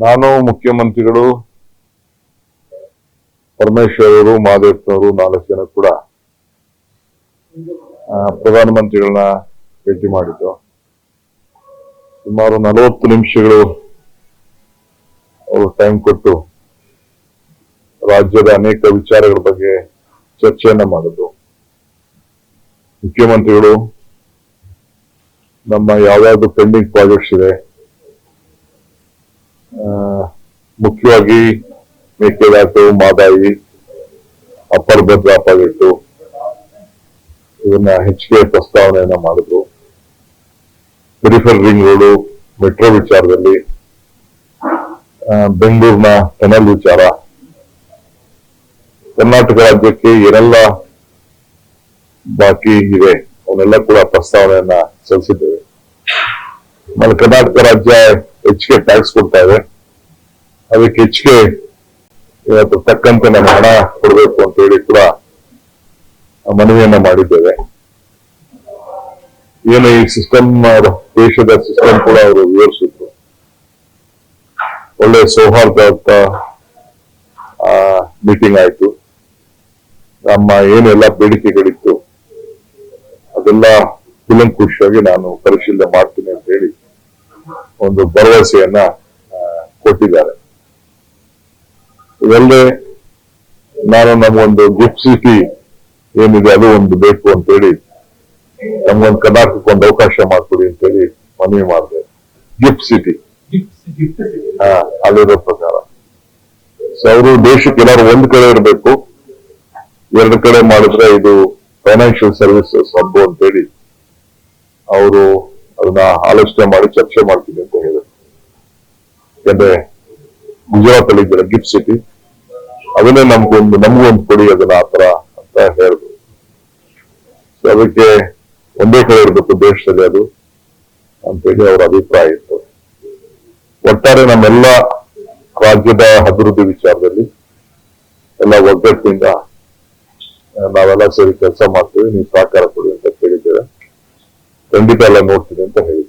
ನಾನು ಮುಖ್ಯಮಂತ್ರಿಗಳು ಪರಮೇಶ್ವರ್ ಅವರು ಮಹದೇವನವರು 4 ಜನ ಕೂಡ ಪ್ರಧಾನಮಂತ್ರಿಗಳನ್ನ ಭೇಟಿ ಮಾಡಿದ್ದು. ಸುಮಾರು 40 ನಿಮಿಷಗಳು ಅವರು ಟೈಮ್ ಕೊಟ್ಟು ರಾಜ್ಯದ ಅನೇಕ ವಿಚಾರಗಳ ಬಗ್ಗೆ ಚರ್ಚೆಯನ್ನ ಮಾಡಿದ್ರು. ಮುಖ್ಯಮಂತ್ರಿಗಳು ನಮ್ಮ ಯಾವ್ಯಾವ್ದು ಪೆಂಡಿಂಗ್ ಪ್ರಾಜೆಕ್ಟ್ಸ್ ಇದೆ, ಮುಖ್ಯವಾಗಿ ಮೇಕೆದಾಟು, ಮಾದಾಯಿ, ಅಪ್ಪರ್ ಭದ್ರಾ ಪ್ರಾಜೆಕ್ಟು ಇದನ್ನ ಹೆಚ್ಚಿಗೆ ಪ್ರಸ್ತಾವನೆಯನ್ನ ಮಾಡಿದ್ರು. ಪೆರಿಫೆರಲ್ ರಿಂಗ್ ರೋಡು, ಮೆಟ್ರೋ ವಿಚಾರದಲ್ಲಿ, ಬೆಂಗಳೂರಿನ ಟನಲ್ ವಿಚಾರ, ಕರ್ನಾಟಕ ರಾಜ್ಯಕ್ಕೆ ಏನೆಲ್ಲ ಬಾಕಿ ಇದೆ ಅವನ್ನೆಲ್ಲ ಕೂಡ ಪ್ರಸ್ತಾವನೆಯನ್ನ ಸಲ್ಲಿಸಿದ್ದೇವೆ. ಆಮೇಲೆ ಕರ್ನಾಟಕ ರಾಜ್ಯ ಹೆಚ್ಚಿಗೆ ಟ್ಯಾಕ್ಸ್ ಕೊಡ್ತಾ ಇದೆ, ಅದಕ್ಕೆ ಹೆಚ್ಚಿಗೆ ಇವತ್ತು ತಕ್ಕಂತೆ ನಮ್ಮ ಹಣ ಕೊಡಬೇಕು ಅಂತ ಹೇಳಿ ಕೂಡ ಮನವಿಯನ್ನ ಮಾಡಿದ್ದೇವೆ. ಏನು ಈ ಸಿಸ್ಟಮ್, ದೇಶದ ಸಿಸ್ಟಮ್ ಕೂಡ ಅವರು ವಿವರಿಸಿದ್ರು. ಒಳ್ಳೆ ಸೌಹಾರ್ದಯುತ ಮೀಟಿಂಗ್ ಆಯ್ತು. ನಮ್ಮ ಏನೆಲ್ಲ ಬೇಡಿಕೆಗಳಿತ್ತು ಅದೆಲ್ಲ ಕೂಲಂಕುಷವಾಗಿ ನಾನು ಪರಿಶೀಲನೆ ಮಾಡ್ತೀನಿ ಅಂತ ಹೇಳಿ ಒಂದು ಭರವಸೆಯನ್ನ ಕೊಟ್ಟಿದ್ದಾರೆ. ಇದಲ್ಲದೆ ನಾನು ನಮಗೊಂದು ಗಿಫ್ಟ್ ಸಿಟಿ ಏನಿದೆ ಅದು ಒಂದು ಬೇಕು ಅಂತ ಹೇಳಿ ನಮ್ಗೊಂದು ಕರ್ನಾಟಕಕ್ಕೆ ಒಂದು ಅವಕಾಶ ಮಾಡ್ಕೊಡಿ ಅಂತ ಹೇಳಿ ಮನವಿ ಮಾಡಿದೆ. ಗಿಫ್ಟ್ ಸಿಟಿ ಅಲ್ಲಿರೋ ಪ್ರಕಾರ ಅವರು ದೇಶಕ್ಕೆ ಏನಾದ್ರು ಒಂದು ಕಡೆ ಇರಬೇಕು, 2 ಕಡೆ ಮಾಡಿದ್ರೆ ಇದು ಫೈನಾನ್ಷಿಯಲ್ ಸರ್ವಿಸಸ್ ಹಬ್ಬ ಅಂತೇಳಿ ಅವರು ಅದನ್ನ ಆಲೋಚನೆ ಮಾಡಿ ಚರ್ಚೆ ಮಾಡ್ತೀನಿ ಅಂತ ಹೇಳಿದ್ರು. ಯಾಕಂದ್ರೆ ಗುಜರಾತ್ ಅಲ್ಲಿ ಇದ್ದಾರೆ ಗಿಫ್ಟ್ ಸಿಟಿ, ಅದನ್ನೇ ನಮಗೊಂದು ಕೊಡಿ ಅದನ್ನ ಆತರ ಅಂತ ಹೇಳಿದ್ರು. ಅದಕ್ಕೆ ಒಂದೇ ಕಡೆ ಇರಬೇಕು ದೇಶದಲ್ಲಿ ಅದು ಅಂತೇಳಿ ಅವರ ಅಭಿಪ್ರಾಯ ಇತ್ತು. ಒಟ್ಟಾರೆ ನಮ್ಮೆಲ್ಲ ರಾಜ್ಯದ ಅಭಿವೃದ್ಧಿ ವಿಚಾರದಲ್ಲಿ ಎಲ್ಲ ಒಗ್ಗಟ್ಟಿನಿಂದ ನಾವೆಲ್ಲ ಸೇರಿ ಕೆಲಸ ಮಾಡ್ತೀವಿ, ನೀವು ಸಹಕಾರ ಕೊಡಿ ಅಂತ ಕೇಳಿದ್ದೇವೆ. ಖಂಡಿತ ಎಲ್ಲ ನೋಡ್ತೀನಿ ಅಂತ ಹೇಳಿ